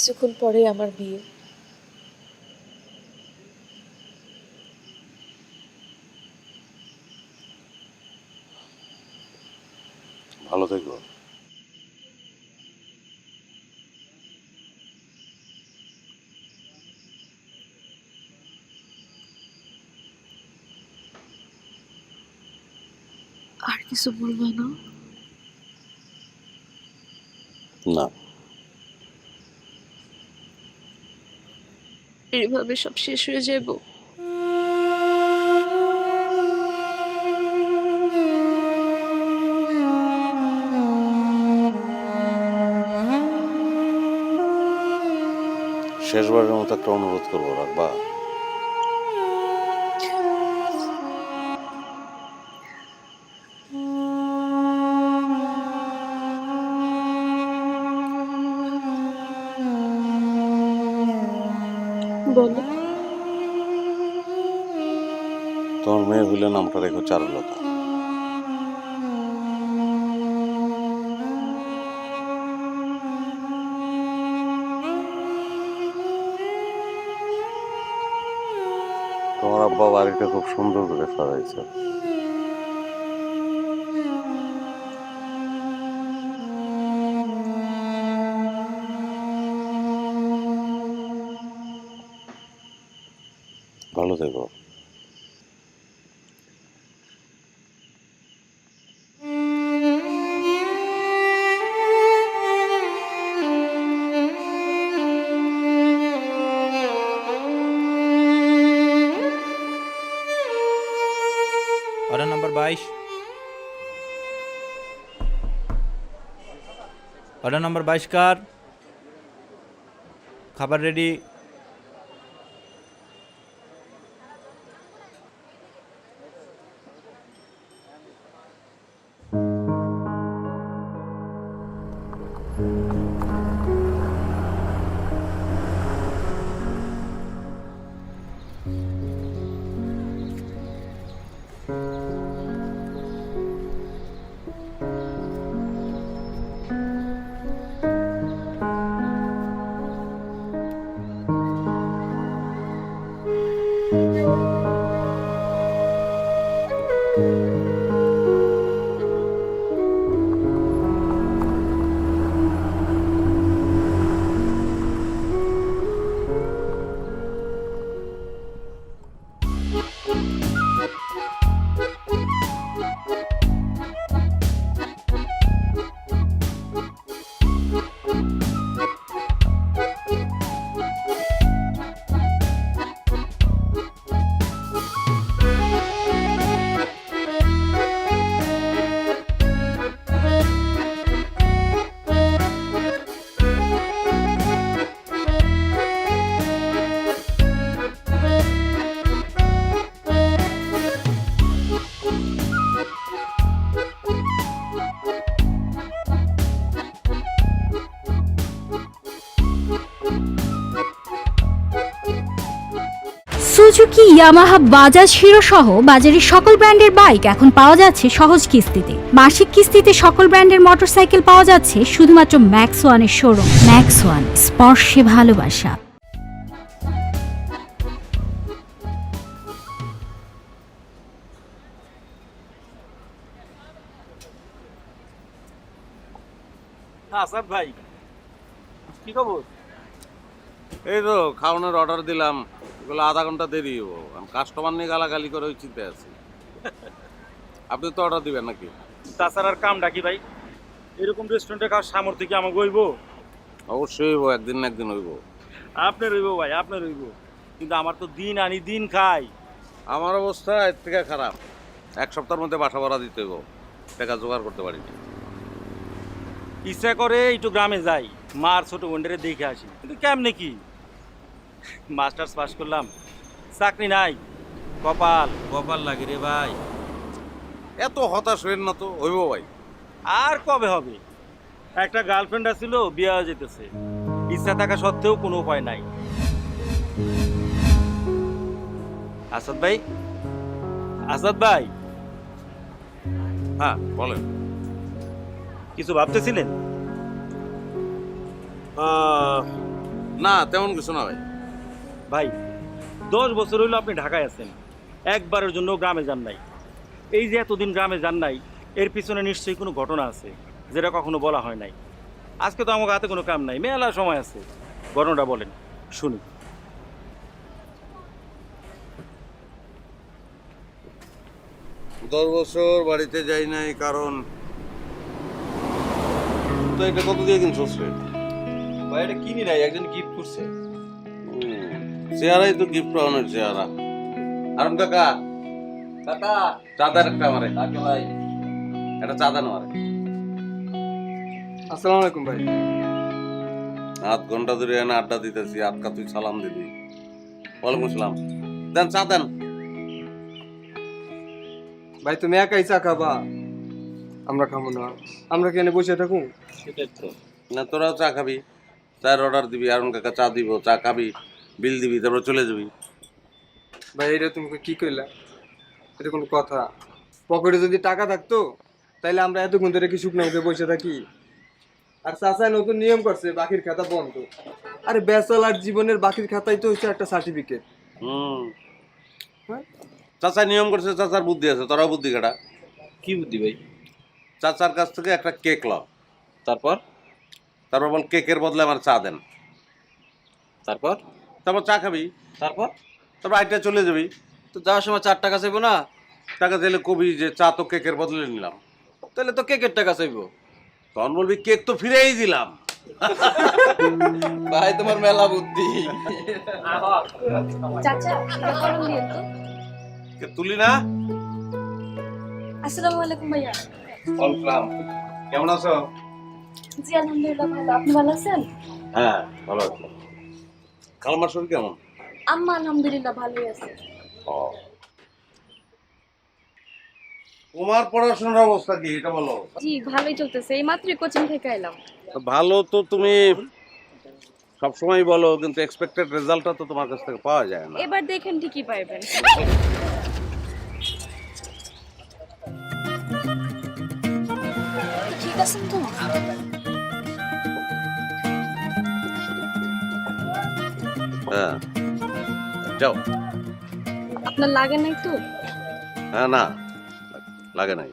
কিছুক্ষণ পরেই আমার বিয়ে। ভালো থেকো। আর কিছু বলবে না? না, এইভাবে সব শেষ হয়ে যাব? শেষবারের মতো একটা অনুরোধ করবো, রাখবা? বলো। তোমার মেয়ে হইলে নামটা রেখো চারুলতা। তোমার আব্বা বাড়িটা খুব সুন্দর করে সাজাইছে। ভালো থেকো। Order number 22। অর্ডার নাম্বার 22 কার? খাবার ready. Suzuki, Yamaha, Bajaj, hero সহ বাজারের সকল ব্র্যান্ডের বাইক এখন পাওয়া যাচ্ছে সহজ কিস্তিতে। মাসিক কিস্তিতে সকল ব্র্যান্ডের মোটরসাইকেল পাওয়া যাচ্ছে শুধুমাত্র ম্যাক্স ওয়ানের শোরুম। ম্যাক্স ওয়ান, স্পর্শে ভালোবাসা। আসাদ ভাই, কি খবর? এই তো খাওয়ানোর অর্ডার দিলাম, এগুলো আধা ঘন্টা দেরি হবো। কাস্টমার নিয়ে গালাগালি করে ওই চিন্তায় আছি। আপনি তো অর্ডার দিবেন নাকি? তাছাড়ার কামটা কি ভাই? এরকম রেস্টুরেন্টে খাওয়ার সামর্থ্য কি আমাকে হইব? অবশ্যই হইব, একদিন না একদিন হইব। আপনার হইব ভাই, আপনার হইব, কিন্তু আমার তো দিন আনি দিন খাই। আমার অবস্থা এর থেকে খারাপ। এক সপ্তাহের মধ্যে বাসা ভাড়া দিতে হইব, টাকা জোগাড় করতে পারিনি। ইচ্ছা করে একটু গ্রামে যাই, মার ছোট বোনটারে দেখে আসি, কিন্তু কেমনে কি? মাস্টার্স পাস করলাম, চাকরি নাই, কপাল কপাল লাগে রে ভাই। এত হতাশ হইন না তো, হইব ভাই। আর কবে হবে? একটা গার্লফ্রেন্ড আছিল, বিয়ে হয়ে যেতেছে। ইচ্ছা থাকা সত্ত্বেও কোনো উপায় নাই। আসাদ ভাই, আসাদ ভাই, হ্যাঁ বলেন। কিছু ভাবতেছিলেন? না তেমন কিছু না ভাই। ভাই 10 বছর হইলো আপনি ঢাকায় আছেন, একবারের জন্য গ্রামে যান নাই। এই যে এতদিন গ্রামে যান নাই, এর পিছনে নিশ্চয়ই কোনো ঘটনা আছে যেটা কখনো বলা হয় নাই। আজকে তো আমার হাতে কোনো কাম নাই, মেলা সময় আছে, ঘটনাটা বলেন শুনি। 10 বছর বাড়িতে যাই নাই কারণ তো এটা কত দিয়ে কিনছস রে? ভাই এটা কিনি নাই, একজন গিফট করছে। চেহারাই তো গিফট পাওয়ানোর চেহারা। আরম কাকা, কাকা চাঁদার একটা আমারে, কাকে ভাই? একটা চাঁদা নেওয়ারে। আসসালামু আলাইকুম ভাই। আধ ঘন্টা ধরে এনে আড্ডা দিতেছি, আজকা তুই সালাম দিবি। ওয়ালাইকুম আসসালাম। দেন চা দেন। ভাই তুমি একাই চা খাবা? আমরা খাবো না, আমরা কেন বসে থাকুন? সেটাই তো। না তোরাও চা খাবি, চায়ের অর্ডার দিবি, আরম কাকা চা দিব, চা খাবি, বিল দিবি, তারপর চলে যাবি। ভাই এটা তুমি কি কইলা? এটা কোনো কথা? পকেটে যদি টাকা থাকতো তাইলে আমরা এতক্ষণ ধরে কি শুকনো মুখে বসে থাকি? আর চাচাই নতুন নিয়ম করছে বাকির খাতা বন্ধ। আরে ব্যাচেলার জীবনের বাকির খাতাই তো হচ্ছে একটা সার্টিফিকেট। হ্যাঁ, চাচা নিয়ম করছে, চাচার বুদ্ধি আছে, তোরাও বুদ্ধি কাটা। কি বুদ্ধি ভাই? চাচার কাছ থেকে একটা কেক ল, তারপর তারপর বল কেকের বদলে আমার চা দেন, তারপর তারপর চা খাবি, তারপর তারপর আইটা চলে যাবি। তো যাওয়ার সময় 4 টাকা চাইবো না? টাকা চাইলে কবি যে চা তো কেকের বদলে নিলাম, তাহলে তো কেকের টাকা চাইবো। তখন বলবি কেক তো ফিরেই দিলাম। ভাই তোমার মেলা বুদ্ধি। চাচা এটা গরম দিয়ে তো। কে তুলি না? আসসালামু আলাইকুম ভাইয়া। ওয়েলকাম। কেমন আছো? জি আলহামদুলিল্লাহ ভালো, আপনি ভালো আছেন? হ্যাঁ ভালো আছি। খালামার শরীর কেমন? আম্মা আলহামদুলিল্লাহ ভালোই আছে। তোমার পড়াশোনার অবস্থা কি এটা বলো। জি ভালোই চলতেছে, এই মাত্রই কোচিং থেকে এলাম। ভালো তো তুমি সবসময় বলো, কিন্তু এক্সপেক্টেড রেজাল্টটা তো তোমার কাছ থেকে পাওয়া যায় না। এবার দেখেন ঠিকই পাইবেন। ঠিক আছেন তো? হ্যাঁ যাও। আপনার লাগে নাই তো? হ্যাঁ না লাগে নাই।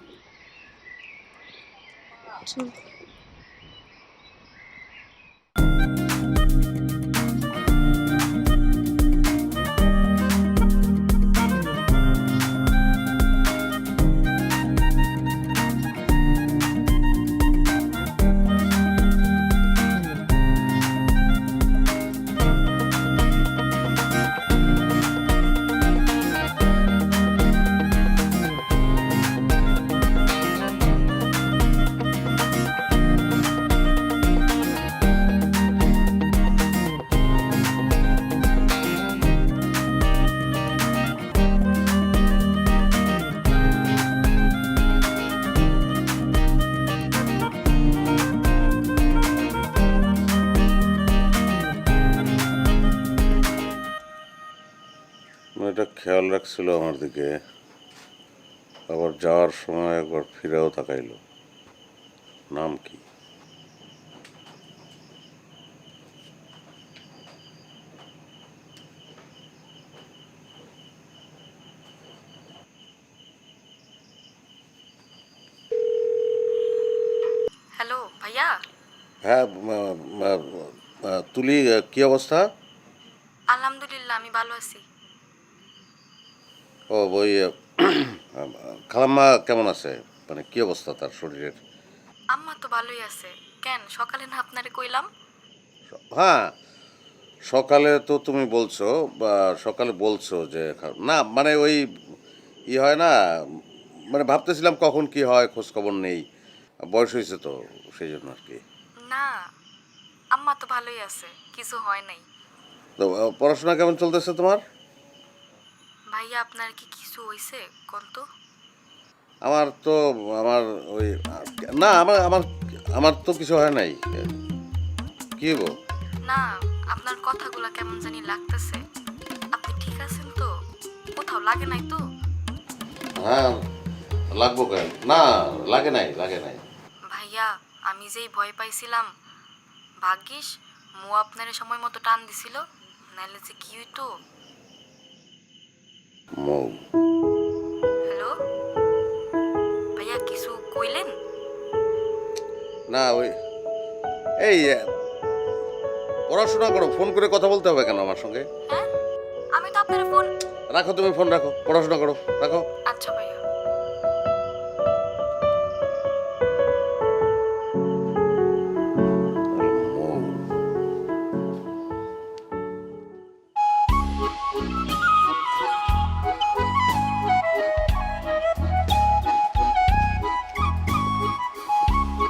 মেয়েটা খেয়াল রাখছিল আমার দিকে, আবার যাওয়ার সময় একবার ফিরেও তাকাইলো। নাম কি? হ্যালো ভাইয়া। হ্যাঁ তুলি, কি অবস্থা? আলহামদুলিল্লাহ আমি ভালো আছি। ও ওই খালাম্মা কেমন আছে, মানে কি অবস্থা তার শরীরের? আম্মা তো ভালোই আছে। কেন সকালে না আপনারে কইলাম? হ্যাঁ সকালে তো তুমি বলছো, বা সকালে বলছো যে না, মানে ওই ই হয় না, মানে ভাবতেছিলাম কখন কি হয় খোঁজ খবর নেই, বয়স হয়েছে তো সেই জন্য আর কি। না আম্মা তো ভালোই আছে, কিছু হয় নাই। তো পড়াশোনা কেমন চলতেছে তোমার? ভাইয়া আপনার কি কিছু হইছে কোন তো? আমার তো আমার ওই না আমার আমার আমার তো কিছু হয় নাই। কি গো? না আপনার কথাগুলো কেমন জানি লাগতেছে। আপনি ঠিক আছেন তো? কোথাও লাগে নাই তো? হ্যাঁ লাগবো কেন? না লাগে নাই, লাগে নাই। ভাইয়া আমি যেই ভয় পাইছিলাম, ভাগ্যিস মু আপনার সময় মতো টান দিছিল, নাইলে যে কি হইতো। মৌ, হ্যালো ভাইয়া, কিছু কইলেন? না ওই এই পড়াশোনা করো, ফোন করে কথা বলতে হবে কেন আমার সঙ্গে? হ্যাঁ, আমি তো আপনার ফোন। রাখো, তুমি ফোন রাখো, পড়াশোনা করো, রাখো। আচ্ছা ভাইয়া। মৌ,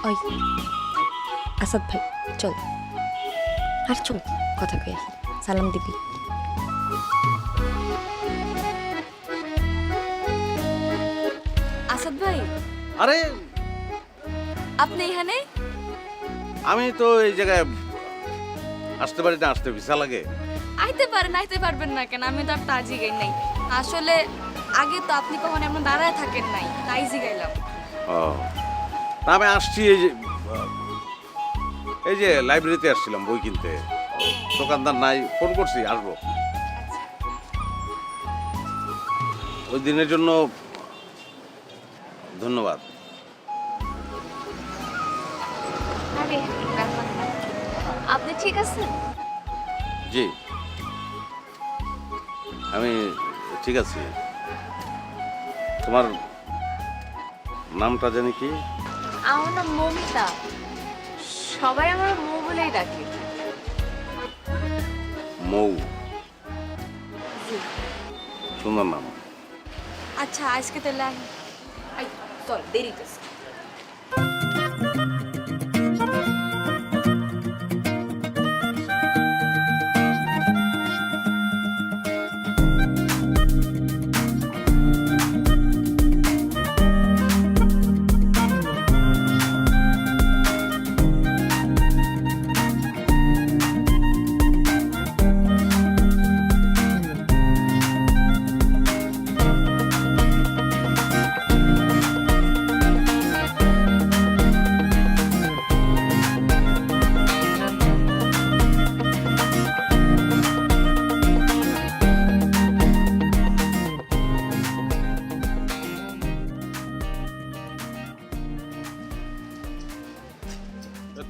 ওই আসাদ ভাই চল, আর চল কথা কই আসি, সালাম দিবি। আসাদ ভাই, আরে আপনি এখানে? আমি তো এই জায়গায় আসতে পারি না, আসতে ভিসা লাগে। আইতে পারবেন না কেন? আমি তো আর তাজি গাই নাই। আসলে আগে তো আপনি কখনো এমন দাঁড়ায় থাকেন নাই, তাই জিগাইলাম। ও না, আমি আসছি এই যে লাইব্রেরিতে আসছিলাম বই কিনতে, দোকানদার নাই, ফোন করছি আসবো। ওই দিনের জন্য ধন্যবাদ। আরে ব্যাপার না। আপনি ঠিক আছেন? জি, আমি ঠিক আছি। তোমার নামটা জানি কি? আমার নাম মমিতা, সবাই আমার মৌ বলেই ডাকে। মৌ, সুন্দর নাম। আচ্ছা, আজকে তাহলে আহি। আই চল, দেরি করছি।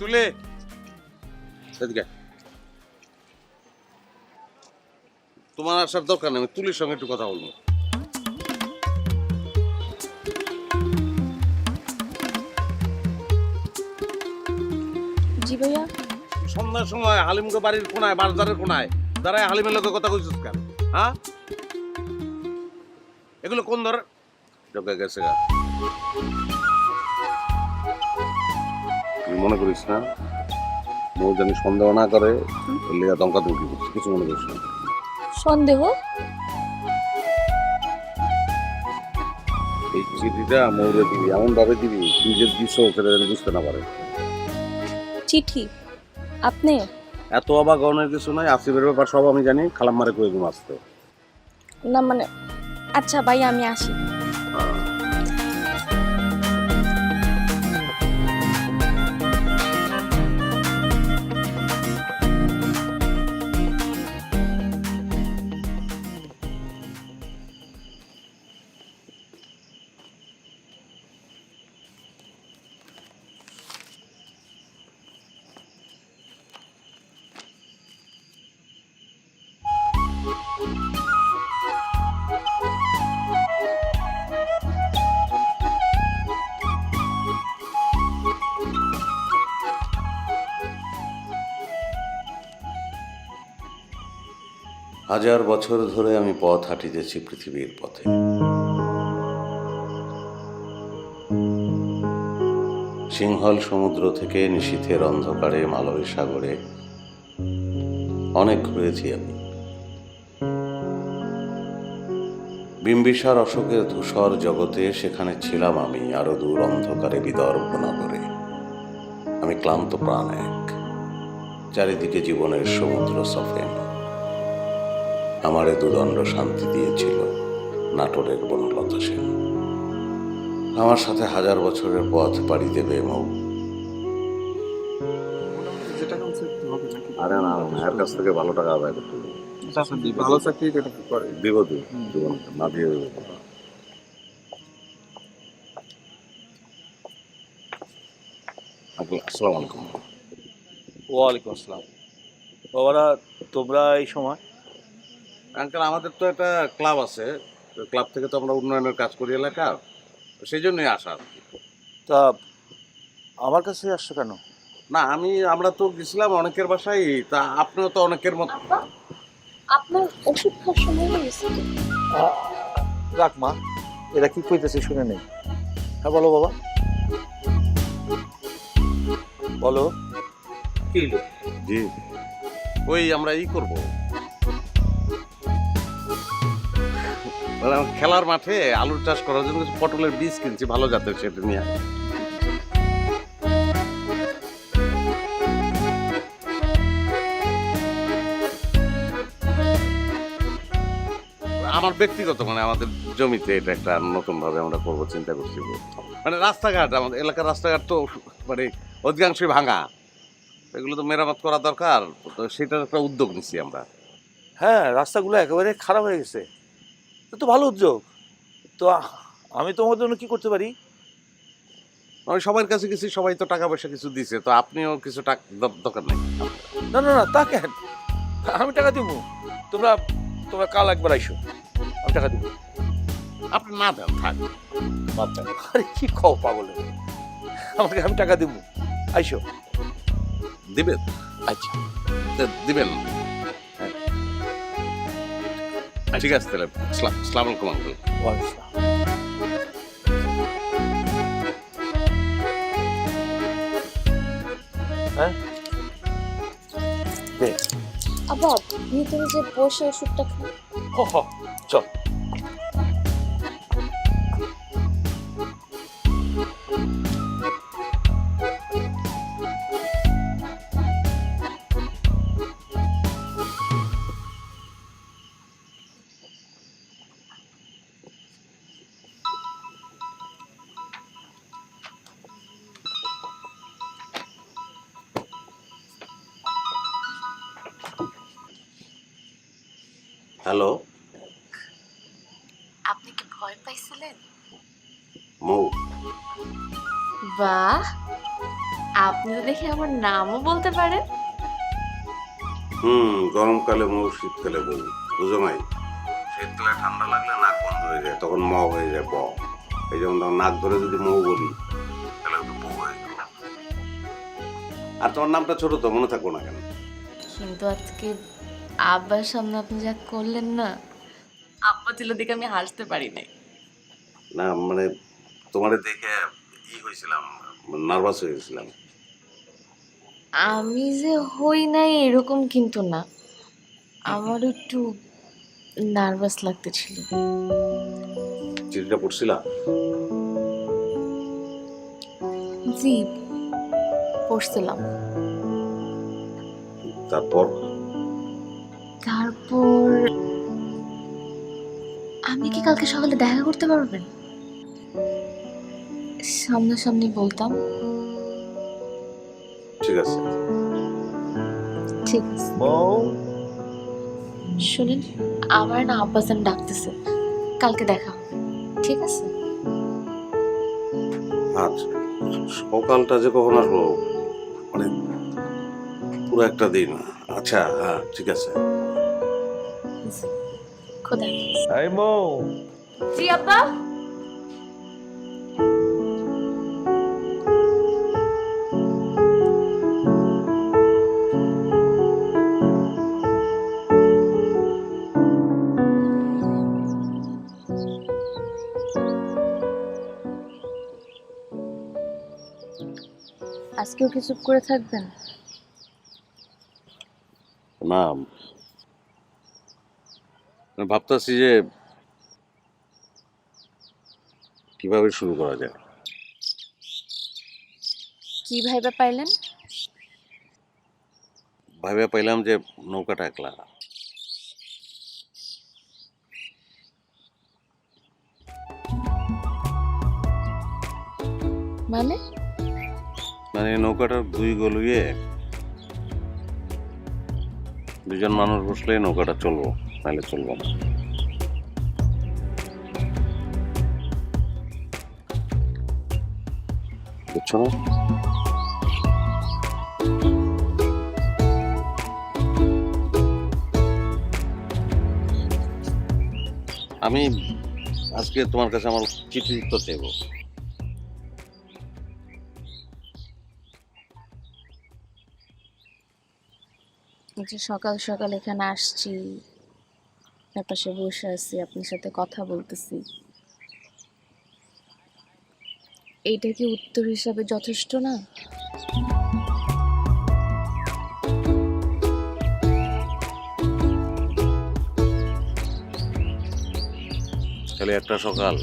তুলে এদিকে। তোমার আসার দরকার নেই, আমি তুলির সঙ্গে একটু কথা বলবো। জি ভাইয়া। সন্ধ্যার সময় হালিমকে বাড়ির কোনায়, বাজারের কোনায় দাঁড়ায় হালিমের লোকের কথা কইছিস কেন? হ্যাঁ, এগুলো কোন ধরে ঢোকে গেছে গা? তুই মনে করিস না মৌ জানি সন্দেহ না করে, লিগা দমকা দুটি করছিস, কিছু মনে করিস না। সন্দেহ? এই চিঠিটা মৌরে দিবি, এমন ভাবে দিবি তুই যে দিস সেটা যেন বুঝতে না পারে। চিঠি? আপনি? এত অবাক হওয়ার কিছু নয়, আসিফের ব্যাপার সব আমি জানি, খালাম মারে কয়ে ঘুম আসতে। না মানে, আচ্ছা ভাইয়া আমি আসি। হাজার বছর ধরে আমি পথ হাঁটিতেছি পৃথিবীর পথে। সিংহল সমুদ্র থেকে নিশীথের অন্ধকারে মালয় সাগরে অনেক ঘুরেছি আমি। বিম্বিসার অশোকের ধূসর জগতে সেখানে ছিলাম আমি, আরো দূর অন্ধকারে বিদর্ভ নগরে। আমি ক্লান্ত প্রাণ এক, চারিদিকে জীবনের সমুদ্র সফেন। আমারে দুদণ্ড শান্তি দিয়েছিল নাটোরের বনলতা সেন। আমার সাথে হাজার বছরের পথ পাড়ি দেবে মৌ। আরে না না, এর কাছ থেকে ভালো টাকা আদায় করতে হবে। ভালো চাকরি করে কি করে? দিব না দিয়ে দেবো। আসসালামু আলাইকুম। ওয়ালাইকুম আসসালাম। বাবারা, তোমরা এই সময়? আঙ্কেল, আমাদের তো একটা ক্লাব আছে, ক্লাব থেকে তো আমরা উন্নয়নের কাজ করি এলাকার, সেই জন্যই আসা আর কি। তা আমার কাছে আসছো কেন? না আমরা তো গেছিলাম অনেকের বাসায়, তা আপনিও তো অনেকের মতো। আপনার ওষুধ খাওয়ার সময় হয়েছে? রাখ মা, এরা কি কইতেছে শুনে নেই। হ্যাঁ বলো বাবা, বলো কি হলো? জি, ওই আমরা করবো মানে খেলার মাঠে আলুর চাষ করার জন্য কিছু পটলের বীজ কিনছি ভালো জাতের, সেটা নিয়ে। আমার ব্যক্তিগত মানে আমাদের জমিতে এটা একটা নতুন ভাবে আমরা করবো চিন্তা করছি। মানে রাস্তাঘাট, আমাদের এলাকার রাস্তাঘাট তো মানে অধিকাংশই ভাঙা, এগুলো তো মেরামত করা দরকার, তো সেটার একটা উদ্যোগ নিচ্ছি আমরা। হ্যাঁ, রাস্তাগুলো একেবারে খারাপ হয়ে গেছে। তো ভালো উদ্যোগ। তো আমি তোমার জন্য কি করতে পারি? আমি সবার কাছে গেছি, সবাই তো টাকা পয়সা কিছু দিছে, তো আপনিও কিছু টাকা দরকার নেই। না না না, তা কেন? আমি টাকা দিব। তোমরা তোমরা কাল একবার আইসো, আমি টাকা দিব। আপনি না দেন, থাক, বাদ দেন। আরে কি খাও পাগল, আমাকে আমি টাকা দিব, আইসো। দিবেন? আচ্ছা দিবেন। হ্যাঁ। ঠিক আছে তাহলে, আসসালামু আলাইকুম আঙ্কেল। ওয়ালাইকুম আসসালাম। হ্যাঁ দে। আবার ভিতরে যে বসে ওষুধটা খাও। চল। হ্যালো, আপনি কি ভয় পাইছিলেন? মৌ। বাহ, আপনি তো দেখি আমার নামও বলতে পারেন। গরমকালে মৌ, শীতকালে বউ, বুঝো নাই? শীতকালে ঠান্ডা লাগলে নাক বন্ধ হয়ে যায়, তখন ম হয়ে যায় ব। এই যেমন তখন নাক ধরে যদি মৌ বলি তাহলে তো বউ হয়ে গেল। আর তোমার নামটা ছোট তো, মনে থাকবো না কেন? কিন্তু আজকে আব্বার সামনে আপনি যা করলেন না, আব্বা ছিল দেখে আমি হাসতে পারি নাই। না মানে তোমারে দেখে হয়েছিলাম, নার্ভাস হয়ে গেছিলাম। আমি যে হই নাই এরকম কিন্তু না, আমার একটু নার্ভাস লাগতেছিল। চিঠিটা পড়ছিলাম? জি, পড়ছিলাম। তারপর তারপর আমি কি কালকে সকালে দেখা করতে পারবেন? সামনাসামনি বলতাম। ঠিক আছে। ঠিক আছে। শুনেন, আমার না আব্বাজান ডাকতেছে, কালকে দেখা হবে, ঠিক আছে? আচ্ছা, সকালটা যে কখন আসবো, মানে পুরো একটা দিন। আচ্ছা হ্যাঁ, ঠিক আছে। খোদা। এই মৌ। জি আব্বা। আজকেও কি চুপ করে থাকবেন? না, ভাবতেছি যে কিভাবে শুরু করা যায়। কি ভাইবা পাইলেন? ভাবে পাইলাম যে নৌকাটা একলা। মানে মানে নৌকাটার দুই গলুয়ে দুজন মানুষ বসলেই নৌকাটা চলবো, নাহলে চলবো না। বুঝছো না? আমি আজকে তোমার কাছে আমার চিঠি তো চাইবো। এই যে সকাল সকাল এখানে আসছি, পাশে বসে আছি, আপনার সাথে কথা বলতেছি, এইটা কি উত্তর হিসাবে যথেষ্ট না? খালি একটা সকাল,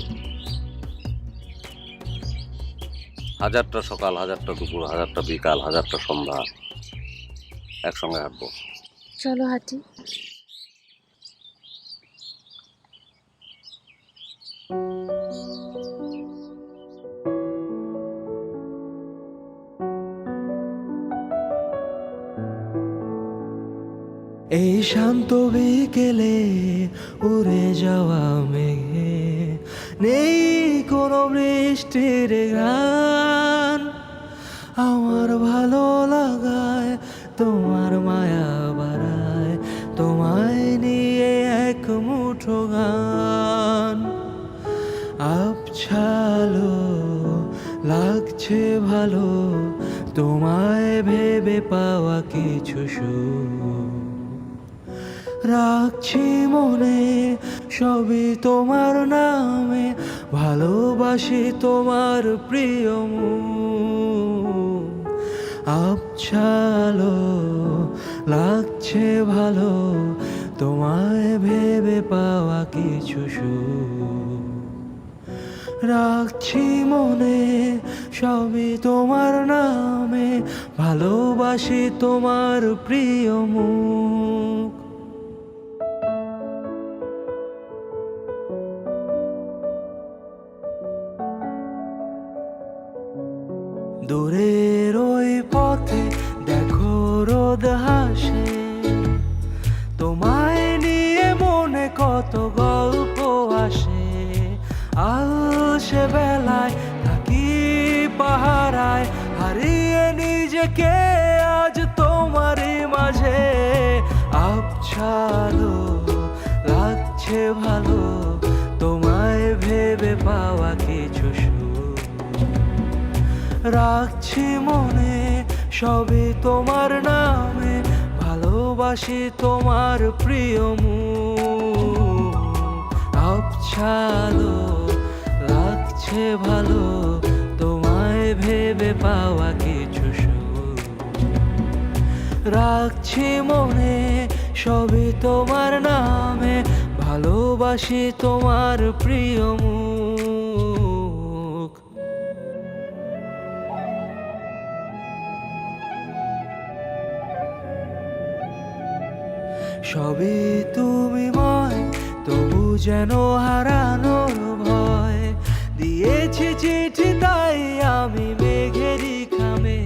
হাজারটা সকাল, হাজারটা দুপুর, হাজারটা বিকাল, হাজারটা সন্ধ্যা একসঙ্গে হাঁটবো। চলো হাঁটি। এই শান্ত বিকেলে উড়ে যাওয়া মেঘে নেই কোনো বৃষ্টির গান, আমার ভালো লাগায় তোমার মায়া বাড়ায়, তোমায় নিয়ে এক মুঠো গান। আবছালো লাগছে ভালো তোমায় ভেবে পাওয়া কিছু সুখ, রাখছি মনে সবই তোমার নামে, ভালোবাসি তোমার প্রিয় মুখ। আবছালো লাগছে ভালো তোমায় ভেবে পাওয়া কিছু সুখ, রাখছি মনে সবই তোমার নামে, ভালোবাসি তোমার প্রিয় মুখ। দূরের ওই পথে দেখো রোদ হাসে, তোমায় নিয়ে মনে কত গল্প আসে। আলসে বেলায় থাকি পাহারায়, হারিয়ে নিজেকে আজ তোমারই মাঝে। আবছালো লাগছে ভালো তোমায় ভেবে পাওয়া কিছু সুখ, রাখছি মনে সবই তোমার নামে, ভালোবাসি তোমার প্রিয় মুখ। আবছালো লাগছে ভালো তোমায় ভেবে পাওয়া কিছু সুখ, রাখছি মনে সবই তোমার নামে, ভালোবাসি তোমার প্রিয় মুখ। সবই তুমি ময় তবু যেন হারানোর ভয়, দিয়েছি চিঠি তাই আমি মেঘেরই খামে,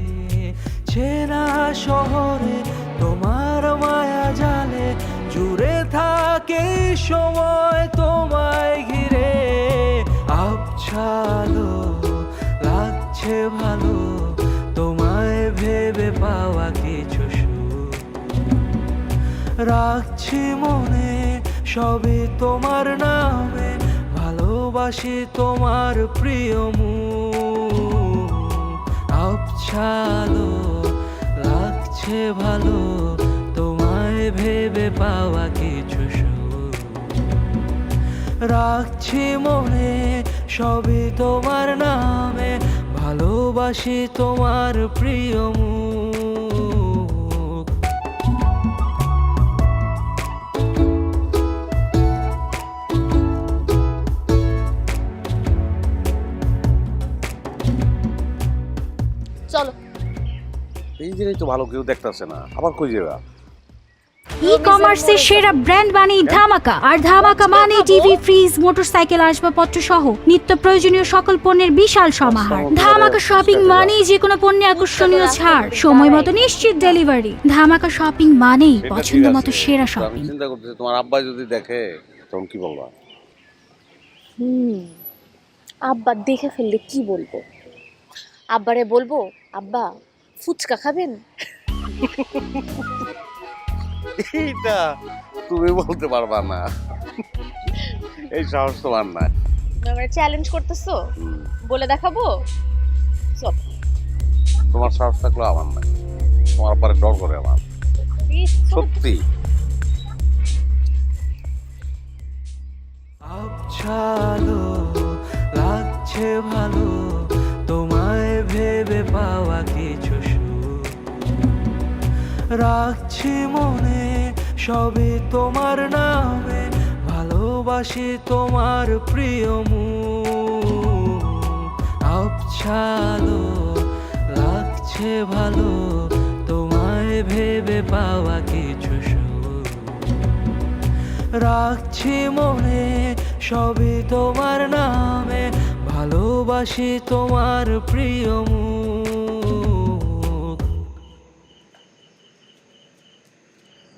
চেনা শহরে তোমার মায়া জালে, জুড়ে থাকে সময় তোমায় ঘিরে। আবছালো লাগছে ভালো তোমায় ভেবে পাওয়া কিছু সুখ, রাখছি মনে সবই তোমার নামে, ভালোবাসি তোমার প্রিয় মুখ। আবছালো লাগছে ভালো তোমায় ভেবে পাওয়া কিছু সুখ, রাখছি মনে সবই তোমার নামে, ভালোবাসি তোমার প্রিয় মুখ। চলো। এই জিনিস তো ভালো কেউ দেখতেছে না, আবার কই যাবা? ই কমার্সের সেরা ব্র্যান্ড মানেই ধামাকা, আর ধামাকা মানে টিভি, ফ্রিজ, মোটরসাইকেল, আসবাবপত্র সহ নিত্য প্রয়োজনীয় সকল পণ্যের বিশাল সমাহার। ধামাকা শপিং মানেই যে কোনো পণ্যে আকর্ষণীয় ছাড়, সময় মতো নিশ্চিত ডেলিভারি। ধামাকা শপিং মানেই সেটা পছন্দ ঠিক মতো আছে। সেরা আমি শপিং। চিন্তা করতেছি তোমার আব্বা যদি দেখে তখন কি বলবা? আব্বা দেখে ফেললে কি বলবো? আব্বারে বলবো, আব্বা ফুচকা খাবেন? এইটা তুমি বলতে পারবা না, এই সাহস তোমার না। মানে চ্যালেঞ্জ করতেছো? বলে দেখাবো? চল। তোমার সাহস থাকলো আমার নাই, তোমার আব্বারে ডর করে আমার, সত্যি। আবছালো লাগছে ভালো তোমায় ভেবে পাওয়া কিছু সুখ, রাখছি মনে সবই তোমার নামে, ভালোবাসি তোমার প্রিয় মুখ। আবছালো লাগছে ভালো তোমায় ভেবে পাওয়া কিছু সুখ, রাখছি মনে সবই তোমার নামে, ভালোবাসি তোমার প্রিয় মুখ।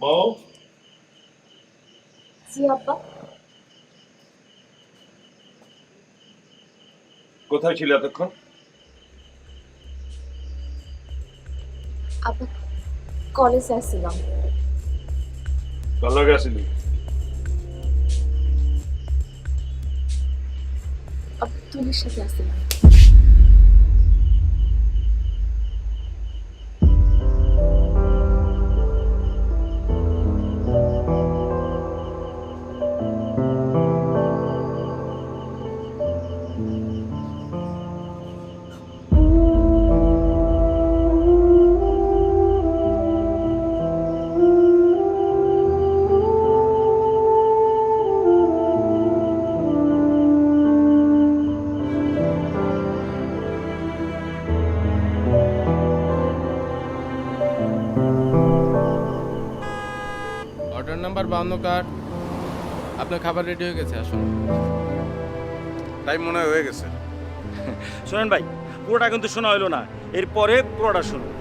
বউ, জি আব্বা। কোথায় ছিল এতক্ষণ? আব্বা কলেজে আসছিলাম। কার লগে আসিলি? আব্বা তুলির সাথে আসছিলাম। অর্ডার নাম্বার 52 কার্ড, আপনার খাবার রেডি হয়ে গেছে, আসুন। তাই মনে হয়ে গেছে। শোনেন ভাই, পুরোটা কিন্তু শোনা হইলো না, এরপরে পুরোটা শুনুন।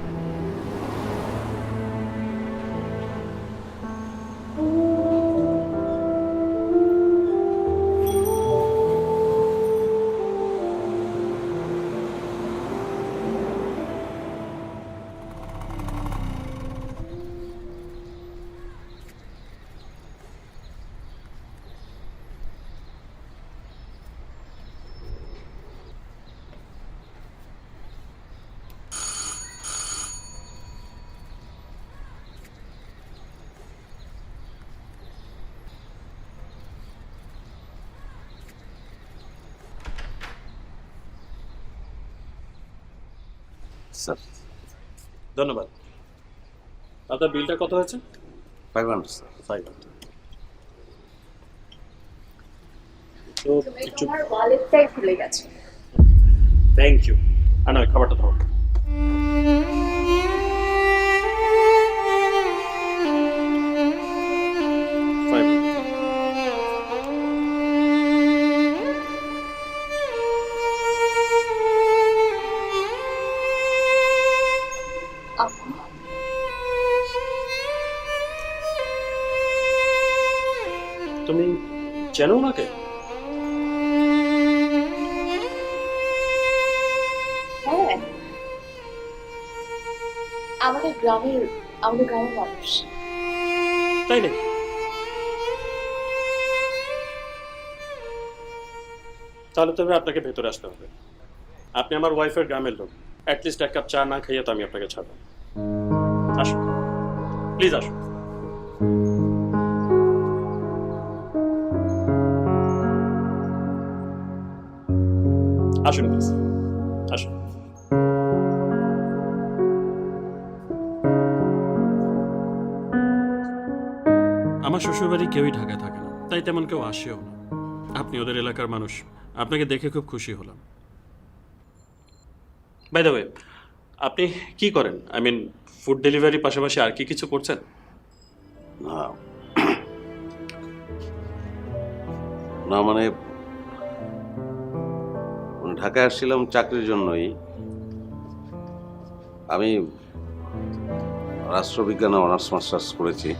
স্যার, ধন্যবাদ। আপনার বিলটা কত হয়েছে? 500 স্যার। 500। তো একটু তোমার ওয়ালেটটাই ভুলে গেছো। Thank you. আনা খাবারটা ধরো। তুমি চেনো ওনাকে? হ্যাঁ, আমাদের গ্রামের মানুষ। তাই নাকি? তাহলে তবে আপনাকে ভেতরে আসতে হবে। আপনি আমার ওয়াইফের গ্রামের লোক, অ্যাটলিস্ট এক কাপ চা না খাইয়ে তো আমি আপনাকে ছাড়ব। আসুন প্লিজ, আসুন। আসুন প্লিজ, আসুন। আমার শ্বশুরবাড়ি কেউই ঢাকায় থাকে না, তাই তেমন কেউ আসেও না। আপনি ওদের এলাকার মানুষ, আপনাকে দেখে খুব খুশি হলাম। বাই দ্য ওয়ে, আপনি কি করেন? আই মিন, ফুড ডেলিভারি পাশাপাশি আর কি কিছু করছেন? না না মানে ঢাকায় আসছিলাম চাকরির জন্যই। আমি রাষ্ট্রবিজ্ঞানে অনার্স মাস্টার্স করেছি,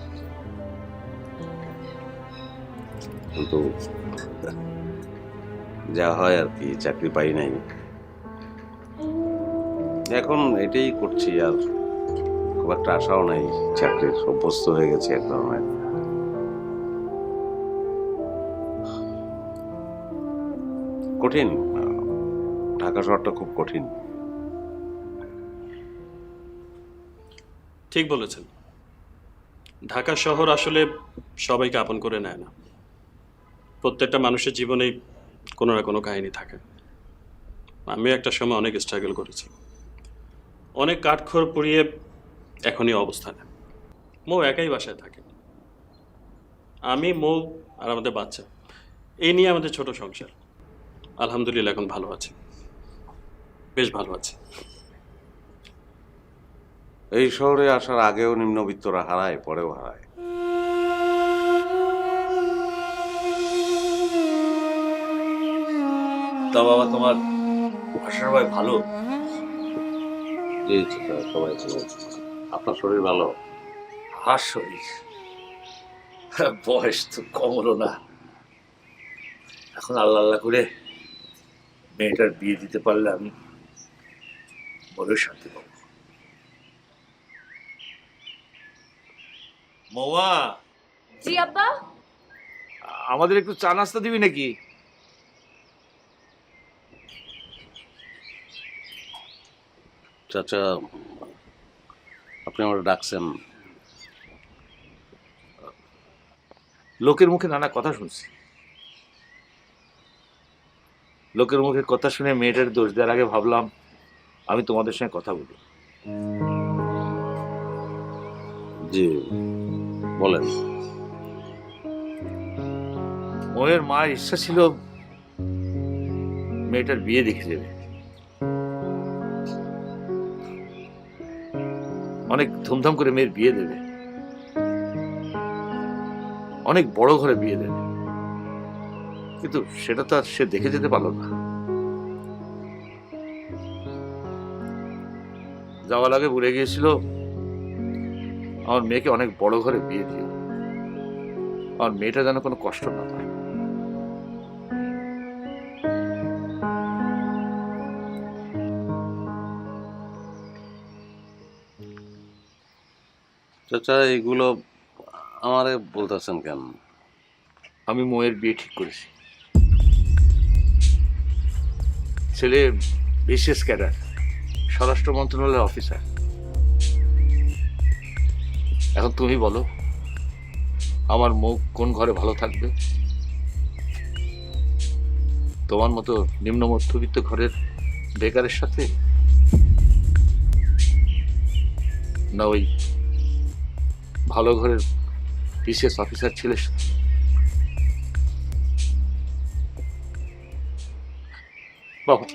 কিন্তু যা হয় আর কি, চাকরি পাই নাই। এখন এটাই করছি, আর খুব একটা আশাও নাই চাকরির, অভ্যস্ত হয়ে গেছে এক ধরনের। কঠিন, ঢাকা শহরটা খুব কঠিন। ঠিক বলেছেন, ঢাকা শহর আসলে সবাইকে আপন করে নেয় না। প্রত্যেকটা মানুষের জীবনেই কোনো না কোনো কাহিনী থাকে। আমিও একটা সময় অনেক স্ট্রাগল করেছি, অনেক কাঠখড় পুড়িয়ে এখনই অবস্থানে। মৌ একাই বাসায় থাকে, আমি, মৌ আর আমাদের বাচ্চা, এই নিয়ে আমাদের ছোট সংসার। আলহামদুলিল্লাহ এখন ভালো আছে, বেশ ভালো আছে। এই শহরে আসার আগেও নিম্নবিত্তরা হারায়, পরেও হারায়। তা বাবা, তোমার বাসার ভাই ভালো? জি সবাই ভালো। আপনার শরীর ভালো? আর শরীর, বয়স তো কম হলো না। এখন আল্লাহ আল্লাহ করে মেয়েটার বিয়ে দিতে পারলে আমি বড় শান্তি পাবো। মৌয়া, জি আব্বা। আমাদের একটু চা নাস্তা দিবি নাকি? চাচা, আপনি আমার ডাকছেন? লোকের মুখে নানা কথা শুনছি, লোকের মুখে কথা শুনে মেয়েটার দোষ দেওয়ার আগে ভাবলাম আমি তোমাদের সঙ্গে কথা বলি। জি বলেন। ময়ের মায়ের ইচ্ছা ছিল মেয়েটার বিয়ে দেখে দেবে, অনেক ধুমধাম করে মেয়ের বিয়ে দেবে, অনেক বড় ঘরে বিয়ে দেবে, কিন্তু সেটা তো আর সে দেখে যেতে পারলো না। যাওয়ার আগে বলে গিয়েছিল আমার মেয়েকে অনেক বড় ঘরে বিয়ে দিও, আমার মেয়েটা যেন কোনো কষ্ট না পায়। চাচা এগুলো আমারে বলতেছেন কেন? আমি মোয়ের বিয়ে ঠিক করেছি। ছেলে বিশেষ ক্যাডার, স্বরাষ্ট্র মন্ত্রণালয়ের অফিসার। এখন তুমি বলো আমার মুখ কোন ঘরে ভালো থাকবে? তোমার মতো নিম্ন মধ্যবিত্ত ঘরের বেকারের সাথে, না ওই ভালো ঘরের বিশেষ অফিসার ছেলের সাথে? বাবা,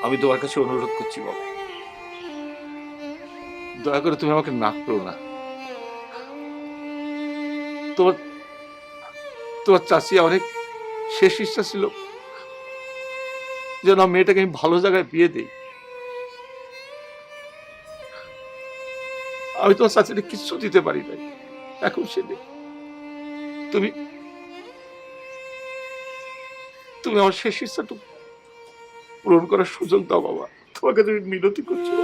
আমি তোমার কাছে অনুরোধ করছি বাবা, দয়া করে তুমি আমাকে না করো না। তোমার তোমার চাচি অনেক শেষ ইচ্ছা ছিল যেন মেয়েটাকে আমি ভালো জায়গায় বিয়ে দিই। আমি তোমার চাচিকে কিচ্ছু দিতে পারি নাই, এখন সে নেই। তুমি তুমি আমার শেষ ইচ্ছাটুকু পূরণ করার সুযোগ দাও বাবা, তোমাকে তুমি মিনতি করছো।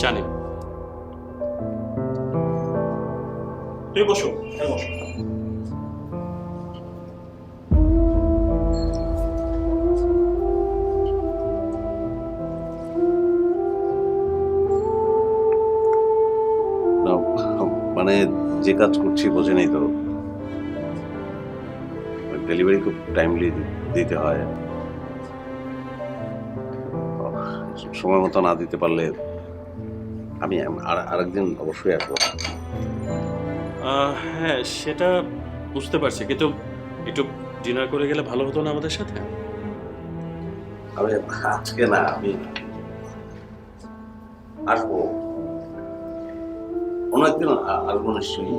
জানি। তুই বসো, বসো। না, মানে যে কাজ করছি বোঝে নেই তো, ডেলিভারি খুব টাইমলি দিতে হয়, সময় মতো না দিতে পারলে আমি আরেকদিন অবশ্যই আসবো। হ্যাঁ, সেটা বুঝতে পারছি, কিন্তু একটু ডিনার করে গেলে ভালো হতো না আমাদের সাথে? আমি আজকে না, আমি আসবো, অন্য একদিন আসবো নিশ্চয়ই,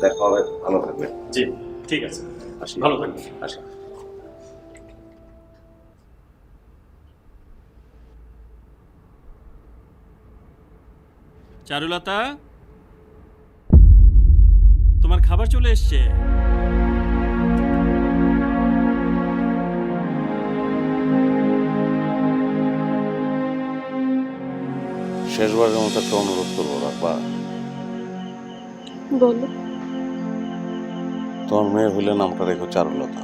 দেখা হবে। ভালো থাকবে। জি, ঠিক আছে, আসি। ভালো থাকবে। আসি। চারুলতা, তোমার খাবার চলে এসছে। শেষবারের মতো একটা অনুরোধ করবো, রাখবা? বলো। তোমার মেয়ে হইলে নামটা রেখো চারুলতা।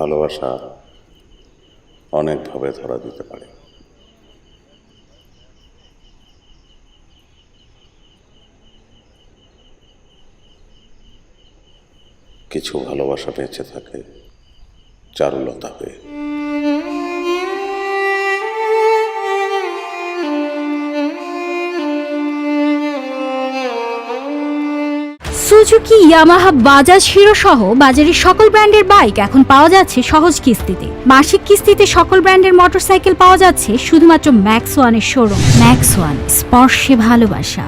ভালোবাসা অনেকভাবে ধরা দিতে পারে। কিছু ভালোবাসা বেঁচে থাকে চারুলতা হয়ে। সুজুকি, ইয়ামাহা, বাজাজ, হিরো সহ বাজারের সকল ব্র্যান্ডের বাইক এখন পাওয়া যাচ্ছে সহজ কিস্তিতে। মাসিক কিস্তিতে সকল ব্র্যান্ডের মোটরসাইকেল পাওয়া যাচ্ছে শুধুমাত্র ম্যাক্স ওয়ানের শোরুম। ম্যাক্স ওয়ান, স্পর্শে ভালোবাসা।